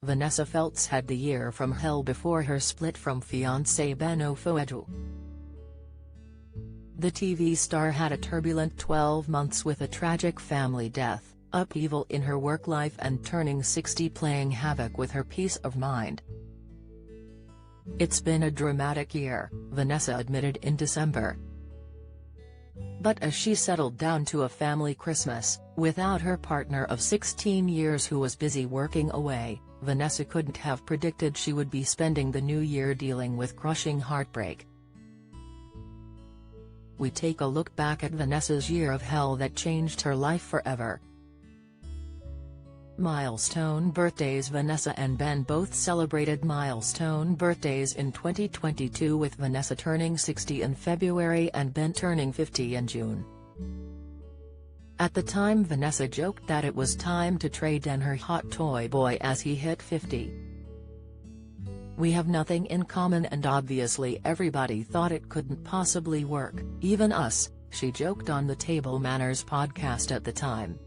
Vanessa Feltz had the year from hell before her split from fiancé Ben Ofoedu. The TV star had a turbulent 12 months with a tragic family death, upheaval in her work life and turning 60 playing havoc with her peace of mind. "It's been a dramatic year," Vanessa admitted in December. But as she settled down to a family Christmas, without her partner of 16 years who was busy working away, Vanessa couldn't have predicted she would be spending the new year dealing with crushing heartbreak. We take a look back at Vanessa's year of hell that changed her life forever. Milestone birthdays. Vanessa and Ben both celebrated milestone birthdays in 2022, with Vanessa turning 60 in February and Ben turning 50 in June. At the time, Vanessa joked that it was time to trade in her hot toy boy as he hit 50. "We have nothing in common and obviously everybody thought it couldn't possibly work, even us," she joked on the Table Manners podcast at the time.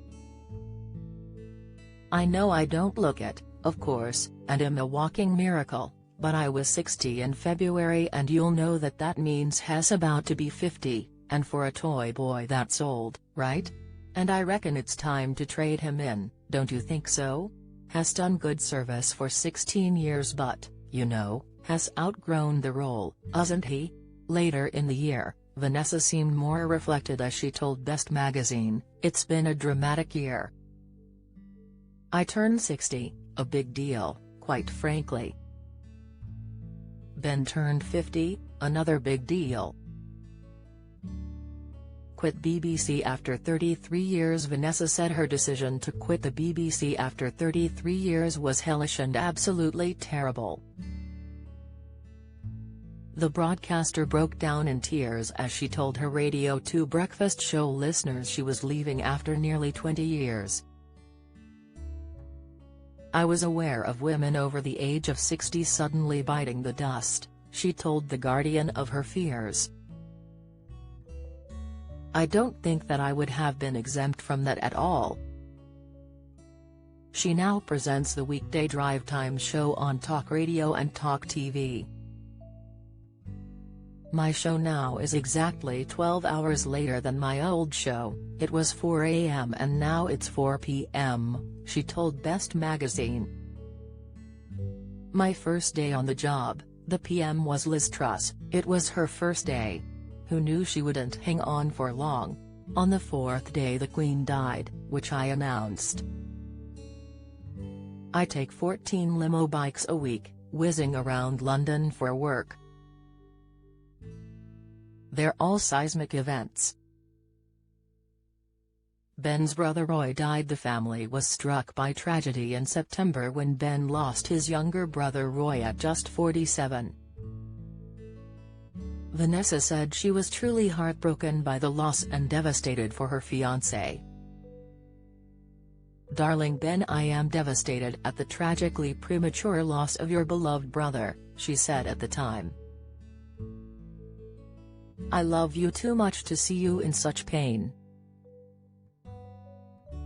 "I know I don't look it, of course, and am a walking miracle, but I was 60 in February and you'll know that that means he's about to be 50, and for a toy boy that's old, right? And I reckon it's time to trade him in, don't you think so? Has done good service for 16 years but, you know, has outgrown the role, hasn't he?" Later in the year, Vanessa seemed more reflected as she told Best magazine, "It's been a dramatic year. I turned 60, a big deal, quite frankly. Ben turned 50, another big deal. Quit BBC after 33 years." Vanessa said her decision to quit the BBC after 33 years was hellish and absolutely terrible. The broadcaster broke down in tears as she told her Radio 2 breakfast show listeners she was leaving after nearly 20 years. "I was aware of women over the age of 60 suddenly biting the dust," she told The Guardian of her fears. "I don't think that I would have been exempt from that at all." She now presents the weekday drive time show on Talk Radio and Talk TV. "My show now is exactly 12 hours later than my old show. It was 4 a.m. and now it's 4 p.m., she told Best magazine. "My first day on the job, the PM was Liz Truss. It was her first day. Who knew she wouldn't hang on for long? On the fourth day the Queen died, which I announced. I take 14 limo bikes a week, whizzing around London for work. They're all seismic events." Ben's brother Roy died. The family was struck by tragedy in September when Ben lost his younger brother Roy at just 47. Vanessa said she was truly heartbroken by the loss and devastated for her fiancé. "Darling Ben, I am devastated at the tragically premature loss of your beloved brother," she said at the time. "I love you too much to see you in such pain.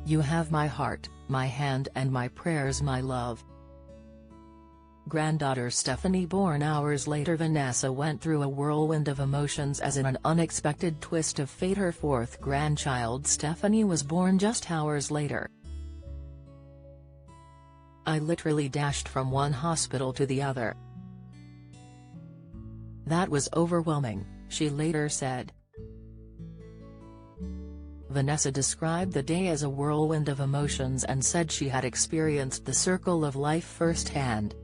You have my heart, my hand and my prayers, my love." Granddaughter Stephanie born hours later. Vanessa went through a whirlwind of emotions as in an unexpected twist of fate her fourth grandchild Stephanie was born just hours later. "I literally dashed from one hospital to the other. That was overwhelming," she later said. Vanessa described the day as a whirlwind of emotions and said she had experienced the circle of life firsthand.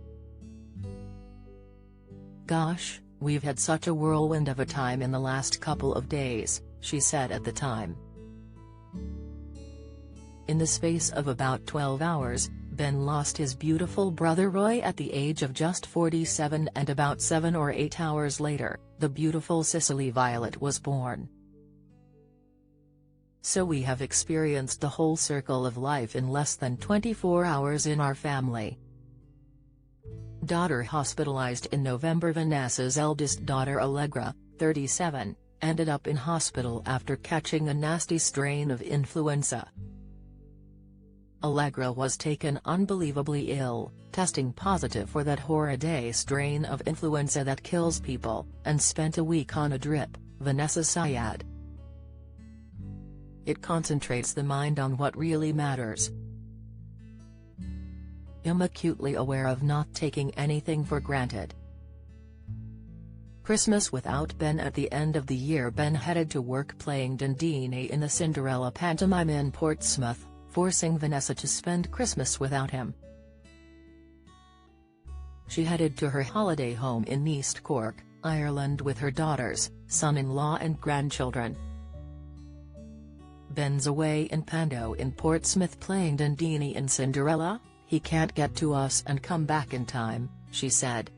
"Gosh, we've had such a whirlwind of a time in the last couple of days," she said at the time. In the space of about 12 hours, Ben lost his beautiful brother Roy at the age of just 47, and about 7 or 8 hours later, the beautiful Cicely Violet was born. "So we have experienced the whole circle of life in less than 24 hours in our family." Daughter hospitalized in November. Vanessa's eldest daughter Allegra, 37, ended up in hospital after catching a nasty strain of influenza. Allegra was taken unbelievably ill, testing positive for that horrid A strain of influenza that kills people, and spent a week on a drip, Vanessa said. It concentrates the mind on what really matters. I'm acutely aware of not taking anything for granted. Christmas without Ben. At the end of the year, Ben headed to work playing Dindini in the Cinderella pantomime in Portsmouth, forcing Vanessa to spend Christmas without him. She headed to her holiday home in East Cork, Ireland with her daughters, son-in-law and grandchildren. "Ben's away in Pando in Portsmouth playing Dindini in Cinderella, he can't get to us and come back in time," she said.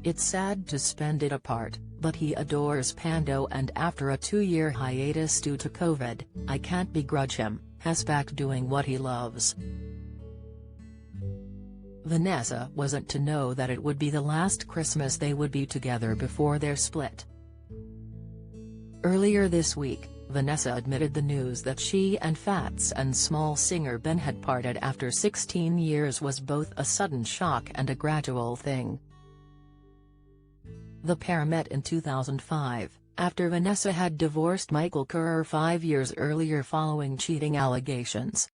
"It's sad to spend it apart, but he adores Pando, and after a 2-year hiatus due to COVID, I can't begrudge him, he's back doing what he loves." Vanessa wasn't to know that it would be the last Christmas they would be together before their split. Earlier this week, Vanessa admitted the news that she and Feltz and small singer Ben had parted after 16 years was both a sudden shock and a gradual thing. The pair met in 2005, after Vanessa had divorced Michael Kerr 5 years earlier following cheating allegations.